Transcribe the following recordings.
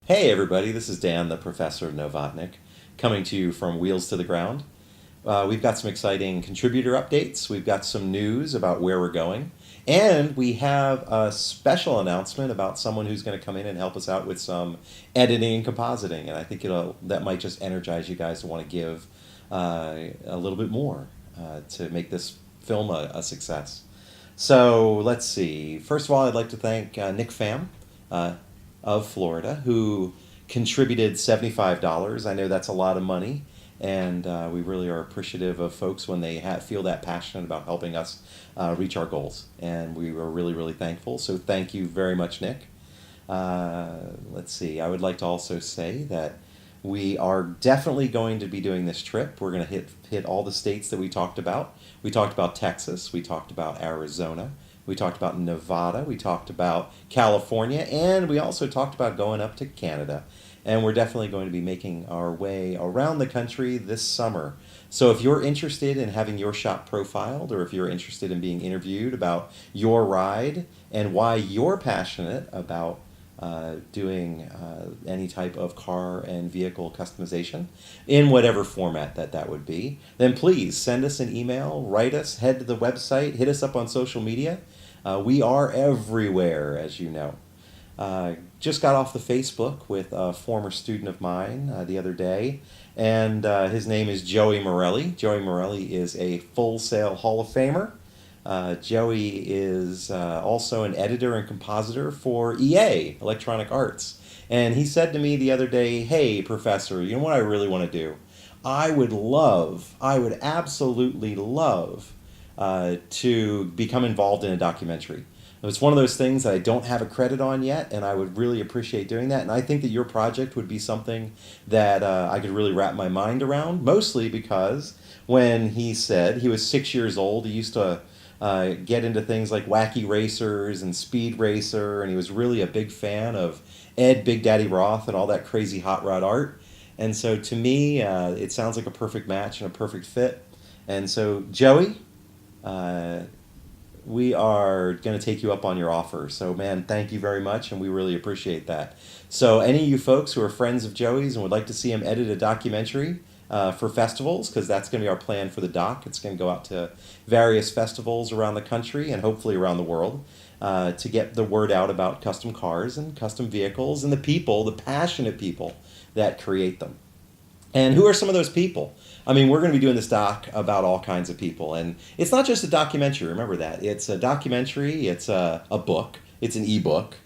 Hey everybody, this is Dan, the Professor Novotnik, coming to you from Wheels to the Ground. We've got some exciting contributor updates, we've got some news about where we're going, and we have a special announcement about someone who's going to come in and help us out with some editing and compositing, and I think that might just energize you guys to want to give a little bit more to make this film a success. So let's see. First of all, I'd like to thank Nick Pham of Florida, who contributed $75. I know that's a lot of money, and we really are appreciative of folks when they feel that passionate about helping us reach our goals. And we were really, really thankful. So thank you very much, Nick. Let's see. I would like to also say that we are definitely going to be doing this trip. We're going to hit all the states that we talked about. We talked about Texas. We talked about Arizona. We talked about Nevada. We talked about California. And we also talked about going up to Canada. And we're definitely going to be making our way around the country this summer. So if you're interested in having your shop profiled, or if you're interested in being interviewed about your ride and why you're passionate about doing any type of car and vehicle customization in whatever format that would be, then please send us an email, write us, head to the website, hit us up on social media. We are everywhere, as you know. Just got off the Facebook with a former student of mine the other day, and his name is Joey Morelli. Joey Morelli is a Full Sail Hall of Famer. Joey is also an editor and compositor for EA, Electronic Arts. And he said to me the other day, hey, Professor, you know what I really want to do? I would absolutely love to become involved in a documentary. It's one of those things that I don't have a credit on yet, and I would really appreciate doing that. And I think that your project would be something that I could really wrap my mind around, mostly because when he said he was 6 years old, he used to get into things like Wacky Racers and Speed Racer, and he was really a big fan of Ed Big Daddy Roth and all that crazy hot rod art. And so to me, it sounds like a perfect match and a perfect fit. And so, Joey, we are going to take you up on your offer. So, man, thank you very much, and we really appreciate that. So any of you folks who are friends of Joey's and would like to see him edit a documentary for festivals, because that's going to be our plan for the doc. It's going to go out to various festivals around the country and hopefully around the world to get the word out about custom cars and custom vehicles and the people, the passionate people that create them. And who are some of those people? I mean, we're going to be doing this doc about all kinds of people. And it's not just a documentary, remember that. It's a documentary, it's a book, it's an ebook.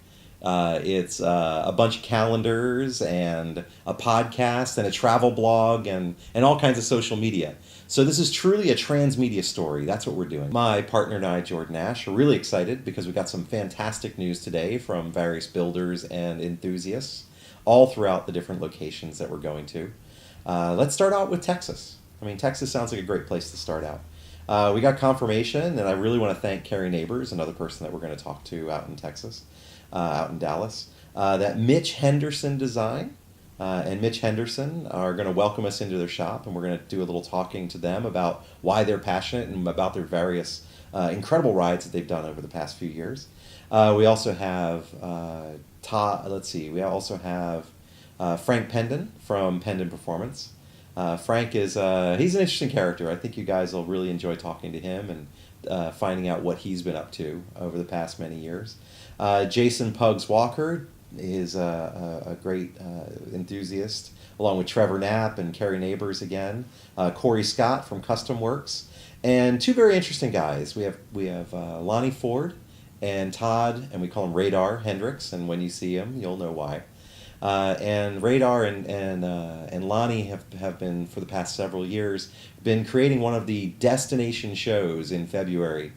It's a bunch of calendars and a podcast and a travel blog and all kinds of social media. So this is truly a transmedia story. That's what we're doing. My partner and I, Jordan Ash, are really excited because we got some fantastic news today from various builders and enthusiasts all throughout the different locations that we're going to. Let's start out with Texas. I mean, Texas sounds like a great place to start out. We got confirmation, and I really want to thank Carrie Neighbors, another person that we're going to talk to out in Texas. Out in Dallas, that Mitch Henderson Design and Mitch Henderson are going to welcome us into their shop, and we're going to do a little talking to them about why they're passionate and about their various incredible rides that they've done over the past few years. We also have We also have Frank Pendon from Pendon Performance. Frank is he's an interesting character. I think you guys will really enjoy talking to him and finding out what he's been up to over the past many years. Jason Pugs Walker is a great enthusiast, along with Trevor Knapp and Carrie Neighbors again. Corey Scott from Custom Works, and two very interesting guys. We have Lonnie Ford and Todd, and we call him Radar Hendricks. And when you see him, you'll know why. And Radar and Lonnie have been, for the past several years, been creating one of the destination shows in February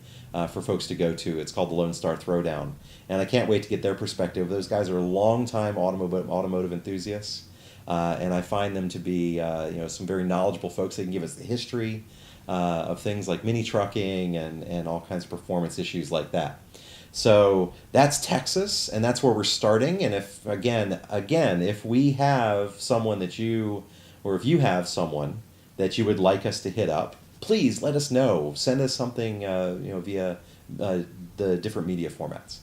for folks to go to. It's called the Lone Star Throwdown. And I can't wait to get their perspective. Those guys are longtime automotive enthusiasts, and I find them to be some very knowledgeable folks. They can give us the history of things like mini trucking and all kinds of performance issues like that. So that's Texas, and that's where we're starting. And if if we have someone if you have someone that you would like us to hit up, please let us know. Send us something via the different media formats.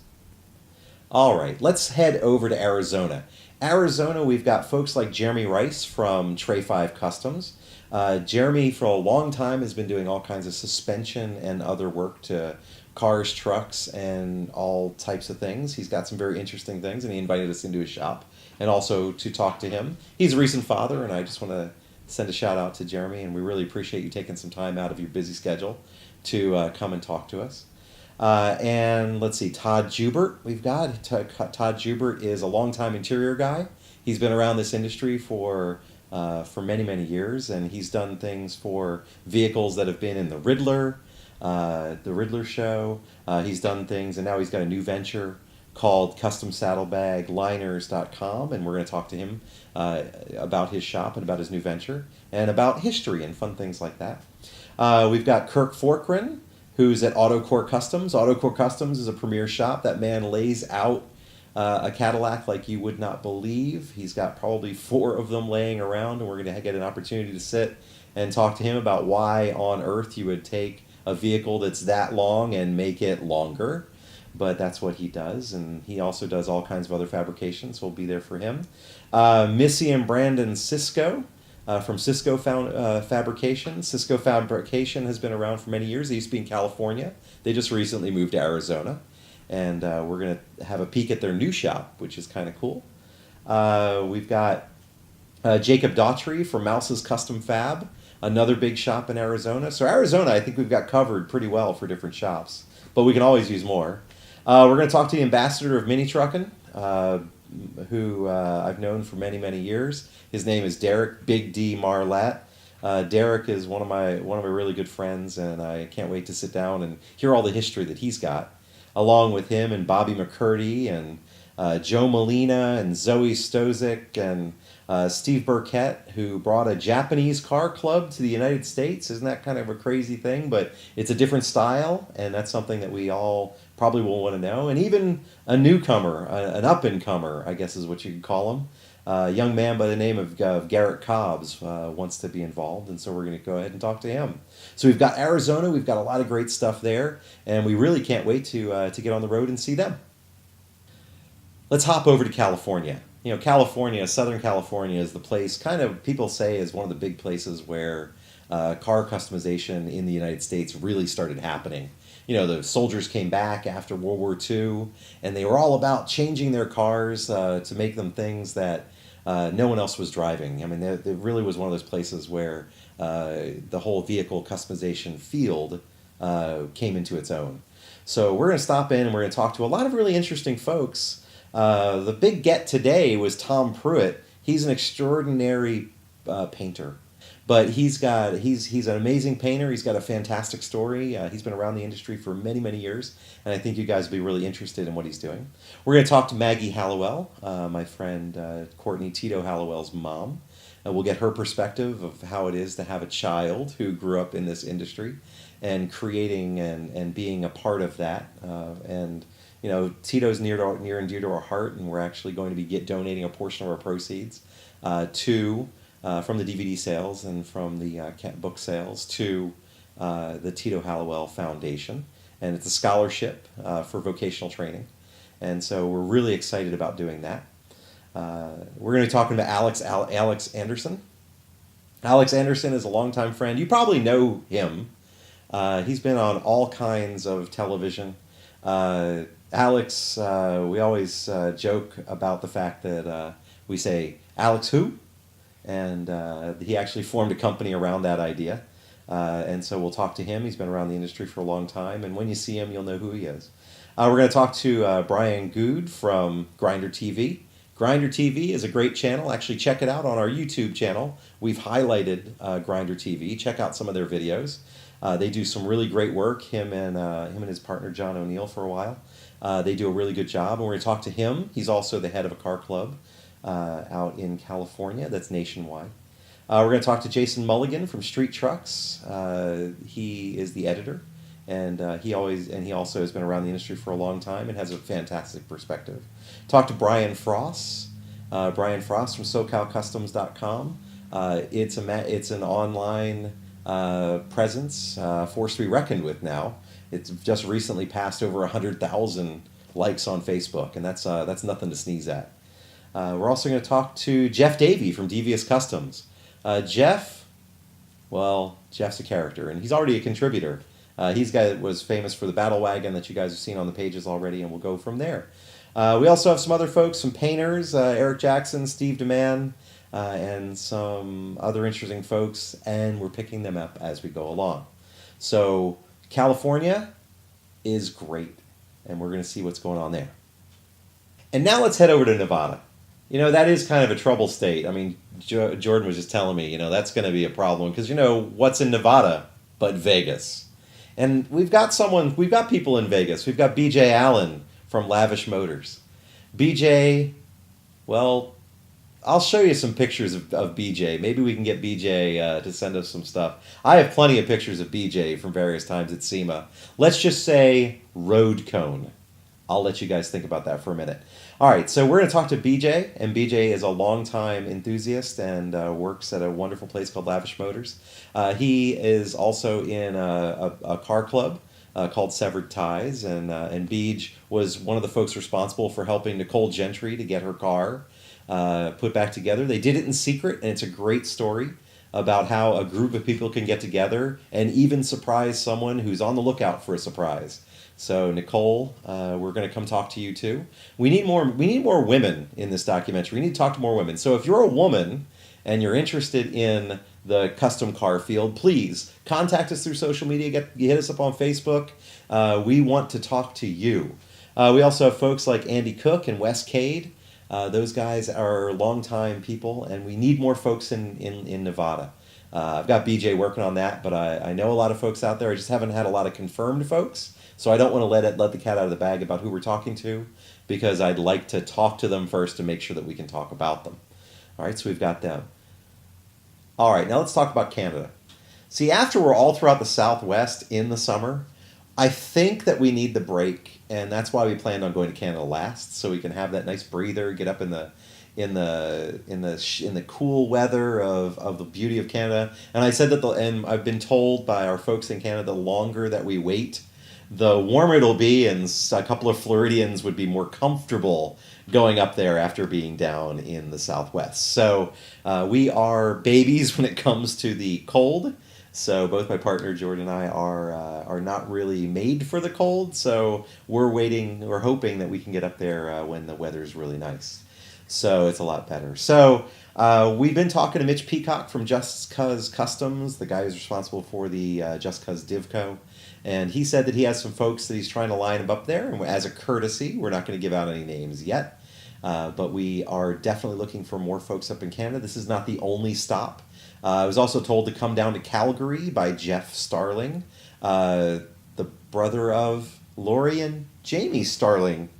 All right, let's head over to Arizona. Arizona, we've got folks like Jeremy Rice from Tray 5 Customs. Jeremy, for a long time, has been doing all kinds of suspension and other work to cars, trucks, and all types of things. He's got some very interesting things, and he invited us into his shop and also to talk to him. He's a recent father, and I just want to send a shout out to Jeremy, and we really appreciate you taking some time out of your busy schedule to come and talk to us. And let's see, Todd Jubert, we've got. Todd Jubert is a longtime interior guy. He's been around this industry for many, many years, and he's done things for vehicles that have been in the Riddler show. He's done things, and now he's got a new venture called CustomSaddleBagLiners.com, and we're going to talk to him about his shop and about his new venture and about history and fun things like that. We've got Kirk Forkran, who's at AutoCore Customs. AutoCore Customs is a premier shop. That man lays out a Cadillac like you would not believe. He's got probably 4 of them laying around, and we're going to get an opportunity to sit and talk to him about why on earth you would take a vehicle that's that long and make it longer. But that's what he does, and he also does all kinds of other fabrications, so we'll be there for him. Missy and Brandon Cisco from Cisco Fabrication. Cisco Fabrication has been around for many years. They used to be in California. They just recently moved to Arizona, and we're going to have a peek at their new shop, which is kind of cool. We've got Jacob Daughtry from Mouse's Custom Fab, another big shop in Arizona. So Arizona, I think we've got covered pretty well for different shops, but we can always use more. We're going to talk to the ambassador of Mini Truckin', who I've known for many, many years. His name is Derek Big D Marlatt. Derek is one of my really good friends, and I can't wait to sit down and hear all the history that he's got, along with him and Bobby McCurdy and Joe Molina and Zoe Stozik and Steve Burkett, who brought a Japanese car club to the United States. Isn't that kind of a crazy thing? But it's a different style, and that's something that we all probably will want to know. And even a newcomer, an up-and-comer, I guess is what you could call him, a young man by the name of Garrett Cobbs wants to be involved, and so we're going to go ahead and talk to him. So we've got Arizona, we've got a lot of great stuff there, and we really can't wait to get on the road and see them. Let's hop over to California. You know, California, Southern California is the place, kind of people say is one of the big places where car customization in the United States really started happening. You know, the soldiers came back after World War II, and they were all about changing their cars to make them things that no one else was driving. I mean, it really was one of those places where the whole vehicle customization field came into its own. So we're going to stop in and we're going to talk to a lot of really interesting folks. The big get today was Tom Pruitt. He's an extraordinary painter. But he's an amazing painter. He's got a fantastic story. He's been around the industry for many, many years, and I think you guys will be really interested in what he's doing. We're going to talk to Maggie Hallowell, my friend Courtney Tito Hallowell's mom. We'll get her perspective of how it is to have a child who grew up in this industry and creating and being a part of that. And you know, Tito's near and dear to our heart, and we're actually going to be donating a portion of our proceeds from the DVD sales and from the book sales to the Tito Hallowell Foundation. And it's a scholarship for vocational training. And so we're really excited about doing that. We're going to be talking to Alex Anderson. Alex Anderson is a longtime friend. You probably know him. He's been on all kinds of television. Alex, we always joke about the fact that we say, Alex who? And he actually formed a company around that idea. And so we'll talk to him. He's been around the industry for a long time. And when you see him, you'll know who he is. We're going to talk to Brian Good from Grinder TV. Grinder TV is a great channel. Actually, check it out on our YouTube channel. We've highlighted Grinder TV. Check out some of their videos. They do some really great work, him and his partner John O'Neill for a while. They do a really good job, and we're going to talk to him. He's also the head of a car club out in California that's nationwide. We're going to talk to Jason Mulligan from Street Trucks. He is the editor, and he also has been around the industry for a long time and has a fantastic perspective. Talk to Brian Frost. Brian Frost from SoCalCustoms.com. It's an online presence, force to be reckoned with now. It's just recently passed over 100,000 likes on Facebook, and that's nothing to sneeze at. We're also going to talk to Jeff Davey from Devious Customs. Jeff, well, Jeff's a character, and he's already a contributor. He's a guy that was famous for the battle wagon that you guys have seen on the pages already, and we'll go from there. We also have some other folks, some painters, Eric Jackson, Steve DeMann, and some other interesting folks, and we're picking them up as we go along. So California is great, and we're going to see what's going on there. And now let's head over to Nevada. That is kind of a trouble state. I mean, Jordan was just telling me, that's going to be a problem because, what's in Nevada but Vegas? And we've got people in Vegas. We've got BJ Allen from Lavish Motors. BJ, well, I'll show you some pictures of BJ. Maybe we can get BJ to send us some stuff. I have plenty of pictures of BJ from various times at SEMA. Let's just say road cone. I'll let you guys think about that for a minute. All right, so we're going to talk to BJ, and BJ is a longtime enthusiast and works at a wonderful place called Lavish Motors. He is also in a car club called Severed Ties, and Beej was one of the folks responsible for helping Nicole Gentry to get her car put back together. They did it in secret, and it's a great story about how a group of people can get together and even surprise someone who's on the lookout for a surprise. So Nicole, we're going to come talk to you too. We need more women in this documentary. We need to talk to more women. So if you're a woman and you're interested in the custom car field, please contact us through social media. Hit us up on Facebook. We want to talk to you. We also have folks like Andy Cook and Wes Cade. Those guys are longtime people, and we need more folks in Nevada. I've got BJ working on that, but I know a lot of folks out there. I just haven't had a lot of confirmed folks. So I don't want to let the cat out of the bag about who we're talking to, because I'd like to talk to them first to make sure that we can talk about them. All right, so we've got them. All right, now let's talk about Canada. See, after we're all throughout the Southwest in the summer, I think that we need the break, and that's why we planned on going to Canada last, so we can have that nice breather, get up in the cool weather of the beauty of Canada. And I said that and I've been told by our folks in Canada, the longer that we wait, the warmer it'll be, and a couple of Floridians would be more comfortable going up there after being down in the Southwest. So we are babies when it comes to the cold. So both my partner Jordan and I are not really made for the cold. So we're hoping that we can get up there when the weather's really nice. So it's a lot better. So we've been talking to Mitch Peacock from Just Cuz Customs, the guy who's responsible for the Just Cuz Divco. And he said that he has some folks that he's trying to line up there. And as a courtesy, we're not going to give out any names yet. But we are definitely looking for more folks up in Canada. This is not the only stop. I was also told to come down to Calgary by Jeff Starling, the brother of Laurie and Jamie Starling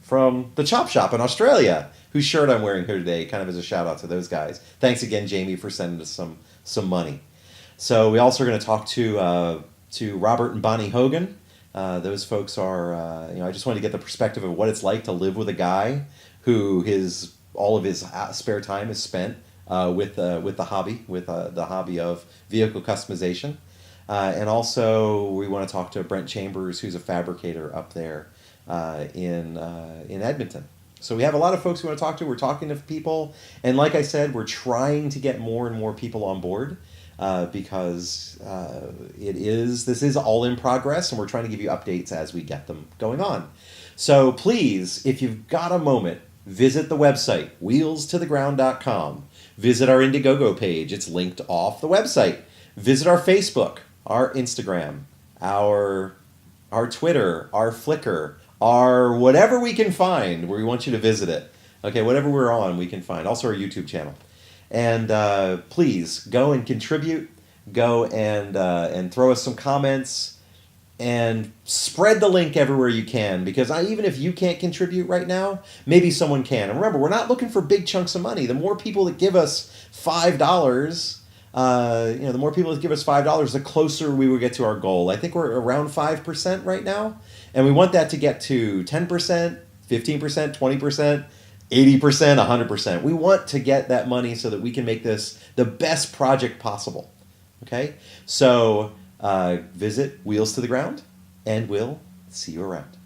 from the Chop Shop in Australia, whose shirt I'm wearing here today, kind of as a shout out to those guys. Thanks again, Jamie, for sending us some money. So we also are going to talk to Robert and Bonnie Hogan. Those folks are, I just wanted to get the perspective of what it's like to live with a guy who all of his spare time is spent with the hobby of vehicle customization. And also we want to talk to Brent Chambers, who's a fabricator up there in Edmonton. So we have a lot of folks we want to talk to. We're talking to people. And like I said, we're trying to get more and more people on board. Because this is all in progress, and we're trying to give you updates as we get them going on. So please, if you've got a moment, visit the website, wheelstotheground.com. Visit our Indiegogo page. It's linked off the website. Visit our Facebook, our Instagram, our Twitter, our Flickr, our whatever we can find where we want you to visit it. Okay, whatever we're on, we can find. Also our YouTube channel. And please go and contribute. Go and throw us some comments, and spread the link everywhere you can. Because even if you can't contribute right now, maybe someone can. And remember, we're not looking for big chunks of money. The more people that give us $5, the more people that give us $5, the closer we will get to our goal. I think we're around 5% right now, and we want that to get to 10%, 15%, 20%. 80%, 100%. We want to get that money so that we can make this the best project possible. Okay? So visit Wheels to the Ground, and we'll see you around.